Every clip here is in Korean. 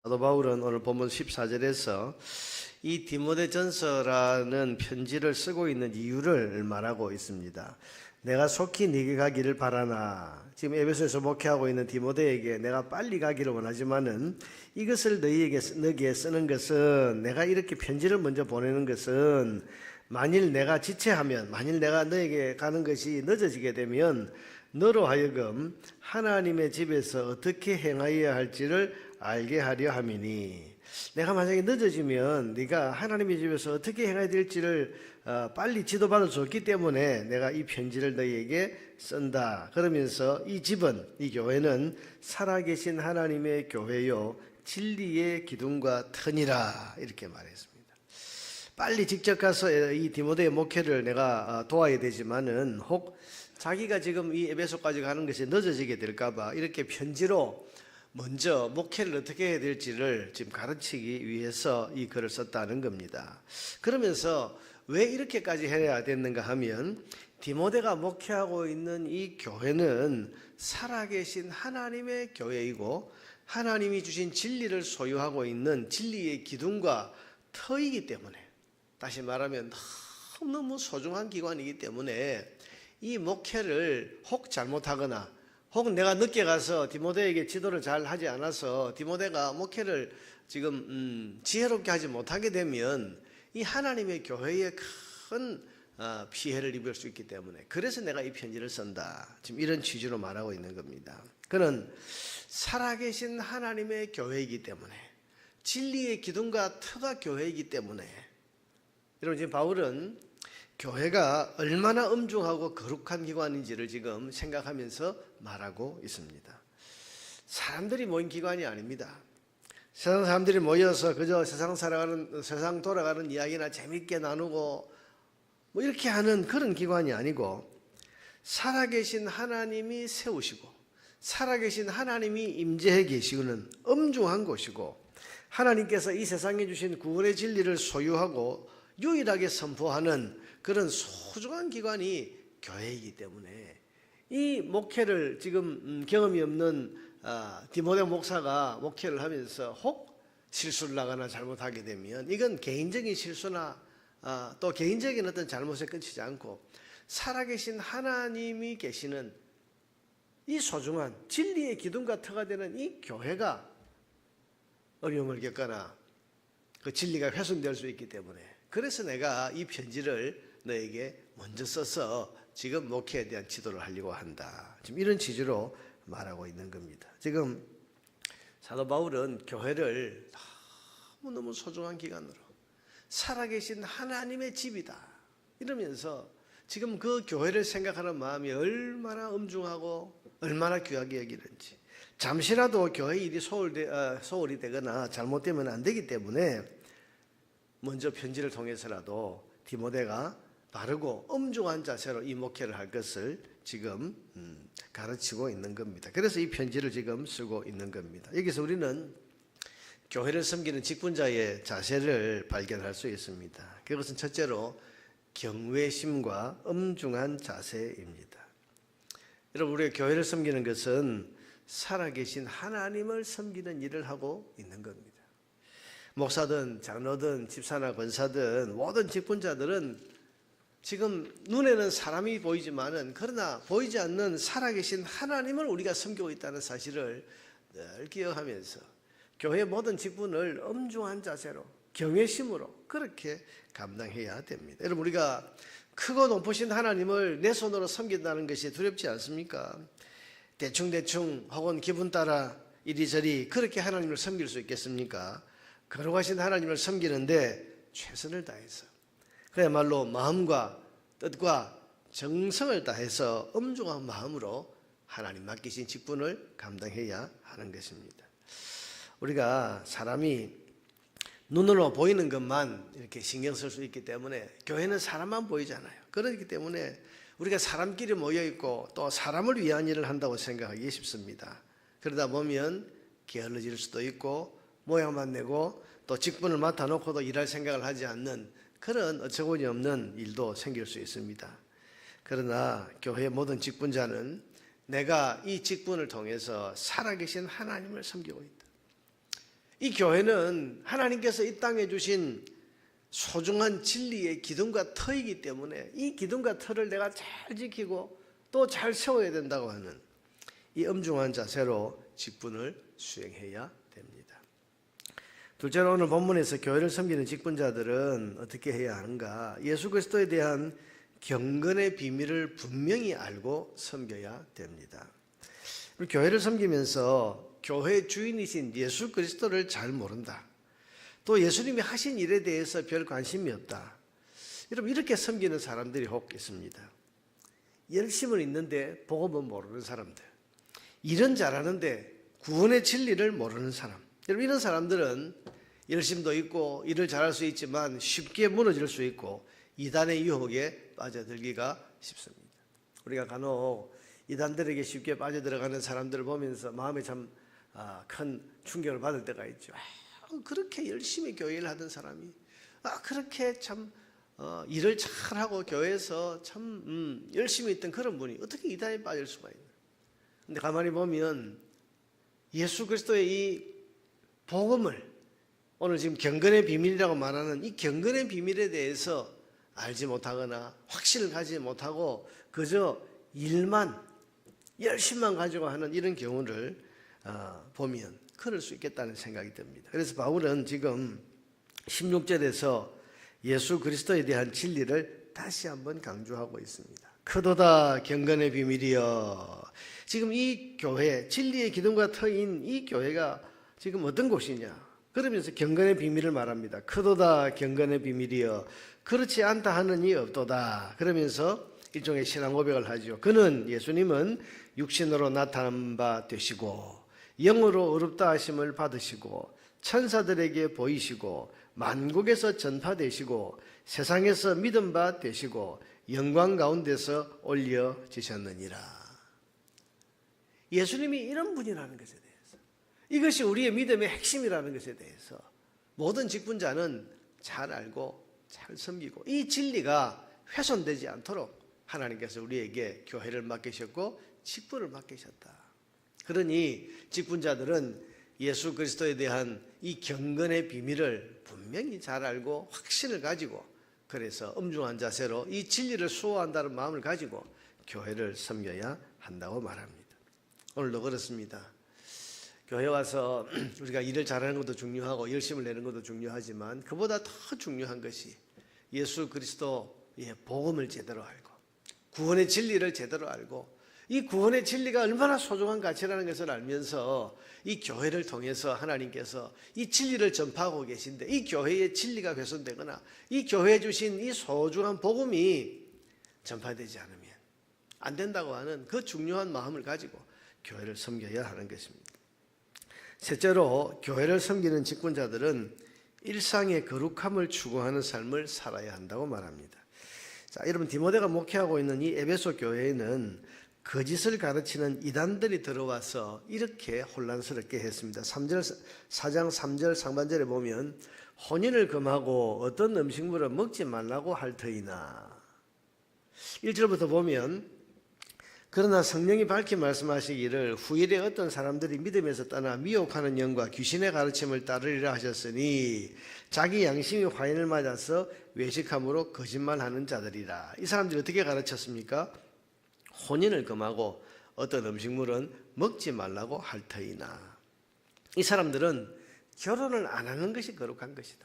사도 바울은 오늘 본문 14절에서 이 디모데전서라는 편지를 쓰고 있는 이유를 말하고 있습니다. 내가 속히 네게 가기를 바라나. 지금 에베소에서 목회하고 있는 디모데에게 내가 빨리 가기를 원하지만은 이것을 너희에게 쓰는 것은, 내가 이렇게 편지를 먼저 보내는 것은 만일 내가 지체하면, 만일 내가 너에게 가는 것이 늦어지게 되면 너로 하여금 하나님의 집에서 어떻게 행하여야 할지를 알게 하려 함이니, 내가 만약에 늦어지면 네가 하나님의 집에서 어떻게 행해야 될지를 빨리 지도받을 수 없기 때문에 내가 이 편지를 너희에게 쓴다. 그러면서 이 집은, 이 교회는 살아계신 하나님의 교회요 진리의 기둥과 터니라, 이렇게 말했습니다. 빨리 직접 가서 이 디모데의 목회를 내가 도와야 되지만은, 혹 자기가 지금 이 에베소까지 가는 것이 늦어지게 될까봐 이렇게 편지로 먼저 목회를 어떻게 해야 될지를 지금 가르치기 위해서 이 글을 썼다는 겁니다. 그러면서 왜 이렇게까지 해야 됐는가 하면, 디모데가 목회하고 있는 이 교회는 살아계신 하나님의 교회이고 하나님이 주신 진리를 소유하고 있는 진리의 기둥과 터이기 때문에, 다시 말하면 너무 소중한 기관이기 때문에 이 목회를 혹 잘못하거나, 혹은 내가 늦게 가서 디모데에게 지도를 잘 하지 않아서 디모데가 목회를 지금 지혜롭게 하지 못하게 되면 이 하나님의 교회에 큰 피해를 입을 수 있기 때문에, 그래서 내가 이 편지를 쓴다, 지금 이런 취지로 말하고 있는 겁니다. 그는 살아계신 하나님의 교회이기 때문에, 진리의 기둥과 터가 교회이기 때문에, 여러분 지금 바울은 교회가 얼마나 엄중하고 거룩한 기관인지를 지금 생각하면서 말하고 있습니다. 사람들이 모인 기관이 아닙니다. 세상 사람들이 모여서 그저 세상 돌아가는 이야기나 재밌게 나누고 뭐 이렇게 하는 그런 기관이 아니고, 살아계신 하나님이 세우시고 살아계신 하나님이 임재해 계시는 엄중한 곳이고, 하나님께서 이 세상에 주신 구원의 진리를 소유하고 유일하게 선포하는 그런 소중한 기관이 교회이기 때문에, 이 목회를 지금 경험이 없는 디모데 목사가 목회를 하면서 혹 실수를 하거나 잘못하게 되면, 이건 개인적인 실수나 또 개인적인 어떤 잘못에 끝이지 않고 살아계신 하나님이 계시는 이 소중한 진리의 기둥과 터가 되는 이 교회가 어려움을 겪거나 그 진리가 훼손될 수 있기 때문에, 그래서 내가 이 편지를 너에게 먼저 써서 지금 목회에 대한 지도를 하려고 한다, 지금 이런 취지로 말하고 있는 겁니다. 지금 사도 바울은 교회를 너무너무 소중한 기관으로, 살아계신 하나님의 집이다 이러면서 지금 그 교회를 생각하는 마음이 얼마나 엄중하고 얼마나 귀하게 여기는지, 잠시라도 교회 일이 소홀이 되거나 잘못되면 안 되기 때문에 먼저 편지를 통해서라도 디모데가 바르고 엄중한 자세로 이 목회를 할 것을 지금 가르치고 있는 겁니다. 그래서 이 편지를 지금 쓰고 있는 겁니다. 여기서 우리는 교회를 섬기는 직분자의 자세를 발견할 수 있습니다. 그것은 첫째로 경외심과 엄중한 자세입니다. 여러분, 우리가 교회를 섬기는 것은 살아계신 하나님을 섬기는 일을 하고 있는 겁니다. 목사든 장로든 집사나 권사든 모든 직분자들은 지금 눈에는 사람이 보이지만은, 그러나 보이지 않는 살아계신 하나님을 우리가 섬기고 있다는 사실을 늘 기억하면서 교회의 모든 직분을 엄중한 자세로 경외심으로 그렇게 감당해야 됩니다. 여러분, 우리가 크고 높으신 하나님을 내 손으로 섬긴다는 것이 두렵지 않습니까? 대충대충 혹은 기분 따라 이리저리 그렇게 하나님을 섬길 수 있겠습니까? 거룩하신 하나님을 섬기는데 최선을 다해서, 그야말로 마음과 뜻과 정성을 다해서 엄중한 마음으로 하나님 맡기신 직분을 감당해야 하는 것입니다. 우리가 사람이 눈으로 보이는 것만 이렇게 신경 쓸 수 있기 때문에, 교회는 사람만 보이잖아요. 그렇기 때문에 우리가 사람끼리 모여있고 또 사람을 위한 일을 한다고 생각하기 쉽습니다. 그러다 보면 게을러질 수도 있고 모양만 내고 또 직분을 맡아놓고도 일할 생각을 하지 않는 그런 어처구니 없는 일도 생길 수 있습니다. 그러나 교회의 모든 직분자는 내가 이 직분을 통해서 살아계신 하나님을 섬기고 있다, 이 교회는 하나님께서 이 땅에 주신 소중한 진리의 기둥과 터이기 때문에 이 기둥과 터를 내가 잘 지키고 또 잘 세워야 된다고 하는 이 엄중한 자세로 직분을 수행해야 됩니다. 둘째로 오늘 본문에서 교회를 섬기는 직분자들은 어떻게 해야 하는가? 예수 그리스도에 대한 경건의 비밀을 분명히 알고 섬겨야 됩니다. 교회를 섬기면서 교회 주인이신 예수 그리스도를 잘 모른다. 또 예수님이 하신 일에 대해서 별 관심이 없다. 여러분, 이렇게 섬기는 사람들이 혹 있습니다. 열심은 있는데 복음은 모르는 사람들, 일은 잘하는데 구원의 진리를 모르는 사람. 여러분, 이런 사람들은 열심도 있고 일을 잘할 수 있지만 쉽게 무너질 수 있고 이단의 유혹에 빠져들기가 쉽습니다. 우리가 간혹 이단들에게 쉽게 빠져들어가는 사람들을 보면서 마음에 참 큰 충격을 받을 때가 있죠. 그렇게 열심히 교회를 하던 사람이 그렇게 참 일을 잘하고 교회에서 참 열심히 있던 그런 분이 어떻게 이단에 빠질 수가 있나. 근데 가만히 보면 예수 그리스도의 이 복음을, 오늘 지금 경건의 비밀이라고 말하는 이 경건의 비밀에 대해서 알지 못하거나 확신을 가지지 못하고 그저 일만, 열심만 가지고 하는 이런 경우를 보면 그럴 수 있겠다는 생각이 듭니다. 그래서 바울은 지금 16절에서 예수 그리스도에 대한 진리를 다시 한번 강조하고 있습니다. 크도다 경건의 비밀이여. 지금 이 교회, 진리의 기둥과 터인 이 교회가 지금 어떤 곳이냐? 그러면서 경건의 비밀을 말합니다. 크도다 경건의 비밀이여. 그렇지 않다 하는 이 없도다. 그러면서 일종의 신앙 고백을 하죠. 그는, 예수님은 육신으로 나타난 바 되시고 영으로 어렵다 하심을 받으시고 천사들에게 보이시고 만국에서 전파되시고 세상에서 믿음 바 되시고 영광 가운데서 올려지셨느니라. 예수님이 이런 분이라는 것에 대해서, 이것이 우리의 믿음의 핵심이라는 것에 대해서 모든 직분자는 잘 알고 잘 섬기고 이 진리가 훼손되지 않도록 하나님께서 우리에게 교회를 맡기셨고 직분을 맡기셨다. 그러니 직분자들은 예수 그리스도에 대한 이 경건의 비밀을 분명히 잘 알고 확신을 가지고, 그래서 엄중한 자세로 이 진리를 수호한다는 마음을 가지고 교회를 섬겨야 한다고 말합니다. 오늘도 그렇습니다. 교회 와서 우리가 일을 잘하는 것도 중요하고 열심을 내는 것도 중요하지만 그보다 더 중요한 것이 예수 그리스도의 복음을 제대로 알고 구원의 진리를 제대로 알고 이 구원의 진리가 얼마나 소중한 가치라는 것을 알면서 이 교회를 통해서 하나님께서 이 진리를 전파하고 계신데 이 교회의 진리가 훼손되거나 이 교회에 주신 이 소중한 복음이 전파되지 않으면 안 된다고 하는 그 중요한 마음을 가지고 교회를 섬겨야 하는 것입니다. 셋째로, 교회를 섬기는 직분자들은 일상의 거룩함을 추구하는 삶을 살아야 한다고 말합니다. 자, 여러분, 디모데가 목회하고 있는 이 에베소 교회에는 거짓을 가르치는 이단들이 들어와서 이렇게 혼란스럽게 했습니다. 4장 3절 상반절에 보면 혼인을 금하고 어떤 음식물을 먹지 말라고 할 터이나, 1절부터 보면 그러나 성령이 밝히 말씀하시기를 후일에 어떤 사람들이 믿음에서 떠나 미혹하는 영과 귀신의 가르침을 따르리라 하셨으니 자기 양심이 화인을 맞아서 외식함으로 거짓말하는 자들이라. 이 사람들이 어떻게 가르쳤습니까? 혼인을 금하고 어떤 음식물은 먹지 말라고 할 터이나. 이 사람들은 결혼을 안 하는 것이 거룩한 것이다.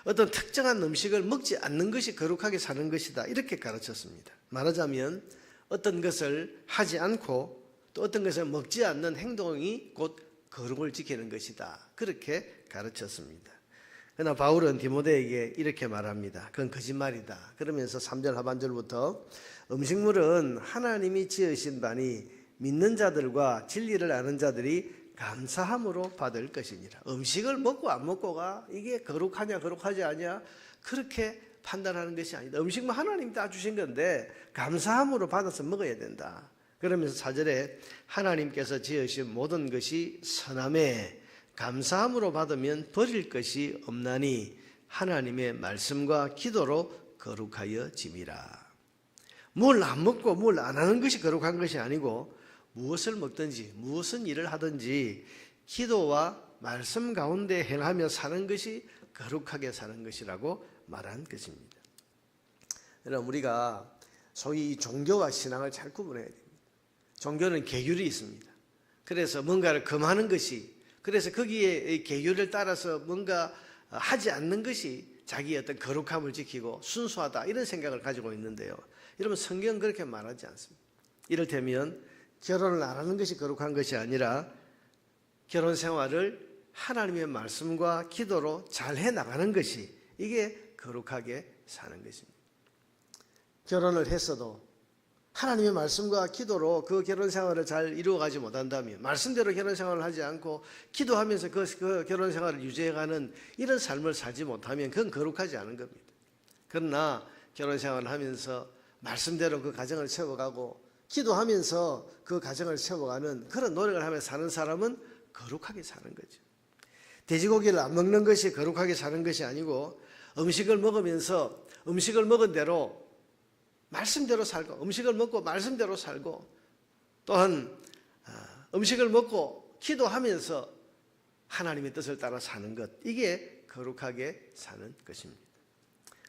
어떤 특정한 음식을 먹지 않는 것이 거룩하게 사는 것이다. 이렇게 가르쳤습니다. 말하자면 어떤 것을 하지 않고 또 어떤 것을 먹지 않는 행동이 곧 거룩을 지키는 것이다. 그렇게 가르쳤습니다. 그러나 바울은 디모데에게 이렇게 말합니다. 그건 거짓말이다. 그러면서 3절 하반절부터 음식물은 하나님이 지으신 바니 믿는 자들과 진리를 아는 자들이 감사함으로 받을 것이니라. 음식을 먹고 안 먹고가 이게 거룩하냐 거룩하지 않냐 그렇게 판단하는 것이 아니다. 음식은 하나님이 다 주신 건데 감사함으로 받아서 먹어야 된다. 그러면서 4절에 하나님께서 지으신 모든 것이 선함에 감사함으로 받으면 버릴 것이 없나니 하나님의 말씀과 기도로 거룩하여 짐이라. 뭘 안 먹고 뭘 안 하는 것이 거룩한 것이 아니고 무엇을 먹든지 무슨 일을 하든지 기도와 말씀 가운데 행하며 사는 것이 거룩하게 사는 것이라고 말한 것입니다. 여러분, 우리가 소위 종교와 신앙을 잘 구분해야 됩니다. 종교는 계율이 있습니다. 그래서 뭔가를 금하는 것이, 그래서 거기에 계율을 따라서 뭔가 하지 않는 것이 자기의 어떤 거룩함을 지키고 순수하다, 이런 생각을 가지고 있는데요. 여러분, 성경은 그렇게 말하지 않습니다. 이를테면 결혼을 안 하는 것이 거룩한 것이 아니라 결혼 생활을 하나님의 말씀과 기도로 잘 해나가는 것이, 이게 거룩하게 사는 것입니다. 결혼을 했어도 하나님의 말씀과 기도로 그 결혼 생활을 잘 이루어가지 못한다면, 말씀대로 결혼 생활을 하지 않고 기도하면서 그 결혼 생활을 유지해가는 이런 삶을 살지 못하면 그건 거룩하지 않은 겁니다. 그러나 결혼 생활을 하면서 말씀대로 그 가정을 세워가고 기도하면서 그 가정을 세워가는 그런 노력을 하며 사는 사람은 거룩하게 사는 거죠. 돼지고기를 안 먹는 것이 거룩하게 사는 것이 아니고, 음식을 먹으면서 음식을 먹은 대로 말씀대로 살고, 음식을 먹고 말씀대로 살고, 또한 음식을 먹고 기도하면서 하나님의 뜻을 따라 사는 것, 이게 거룩하게 사는 것입니다.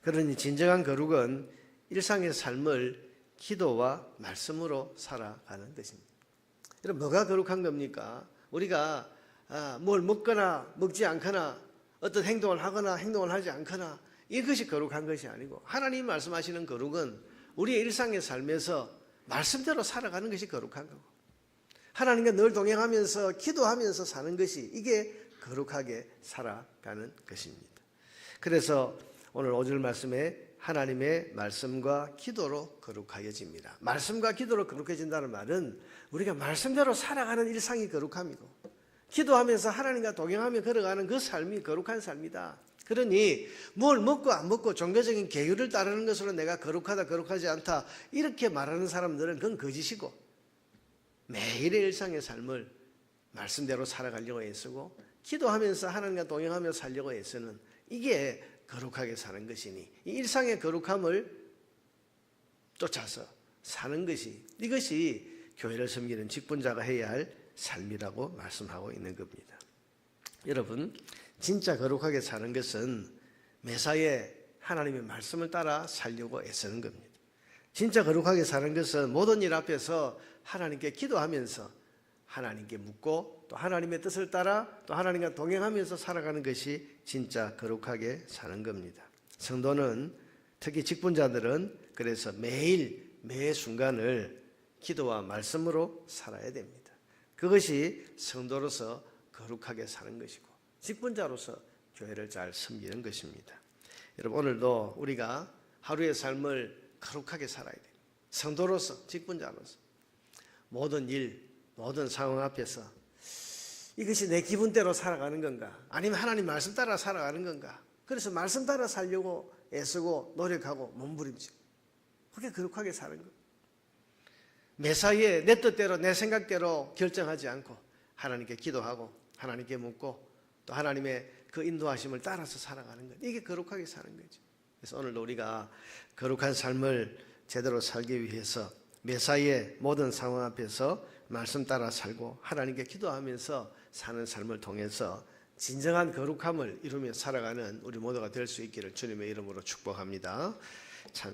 그러니 진정한 거룩은 일상의 삶을 기도와 말씀으로 살아가는 것입니다. 여러분, 뭐가 거룩한 겁니까? 우리가 뭘 먹거나 먹지 않거나, 어떤 행동을 하거나 행동을 하지 않거나, 이것이 거룩한 것이 아니고, 하나님이 말씀하시는 거룩은 우리의 일상의 삶에서 말씀대로 살아가는 것이 거룩한 거고, 하나님과 늘 동행하면서 기도하면서 사는 것이, 이게 거룩하게 살아가는 것입니다. 그래서 오늘 5절 말씀에 하나님의 말씀과 기도로 거룩하여집니다. 말씀과 기도로 거룩해진다는 말은 우리가 말씀대로 살아가는 일상이 거룩함이고, 기도하면서 하나님과 동행하며 걸어가는 그 삶이 거룩한 삶이다. 그러니 뭘 먹고 안 먹고 종교적인 계율을 따르는 것으로 내가 거룩하다, 거룩하지 않다, 이렇게 말하는 사람들은 그건 거짓이고, 매일의 일상의 삶을 말씀대로 살아가려고 애쓰고 기도하면서 하나님과 동행하며 살려고 애쓰는, 이게 거룩하게 사는 것이니, 이 일상의 거룩함을 쫓아서 사는 것이, 이것이 교회를 섬기는 직분자가 해야 할 삶이라고 말씀하고 있는 겁니다. 여러분, 진짜 거룩하게 사는 것은 매사에 하나님의 말씀을 따라 살려고 애쓰는 겁니다. 진짜 거룩하게 사는 것은 모든 일 앞에서 하나님께 기도하면서 하나님께 묻고, 또 하나님의 뜻을 따라 또 하나님과 동행하면서 살아가는 것이 진짜 거룩하게 사는 겁니다. 성도는, 특히 직분자들은 그래서 매일 매 순간을 기도와 말씀으로 살아야 됩니다. 그것이 성도로서 거룩하게 사는 것이고, 직분자로서 교회를 잘 섬기는 것입니다. 여러분, 오늘도 우리가 하루의 삶을 거룩하게 살아야 돼요. 성도로서, 직분자로서 모든 일, 모든 상황 앞에서 이것이 내 기분대로 살아가는 건가, 아니면 하나님 말씀 따라 살아가는 건가. 그래서 말씀 따라 살려고 애쓰고 노력하고 몸부림치고, 그게 거룩하게 사는 거예요. 매사에 내 뜻대로 내 생각대로 결정하지 않고 하나님께 기도하고 하나님께 묻고 또 하나님의 그 인도하심을 따라서 살아가는 것, 이게 거룩하게 사는 거죠. 그래서 오늘도 우리가 거룩한 삶을 제대로 살기 위해서 매사에 모든 상황 앞에서 말씀 따라 살고 하나님께 기도하면서 사는 삶을 통해서 진정한 거룩함을 이루며 살아가는 우리 모두가 될 수 있기를 주님의 이름으로 축복합니다. 참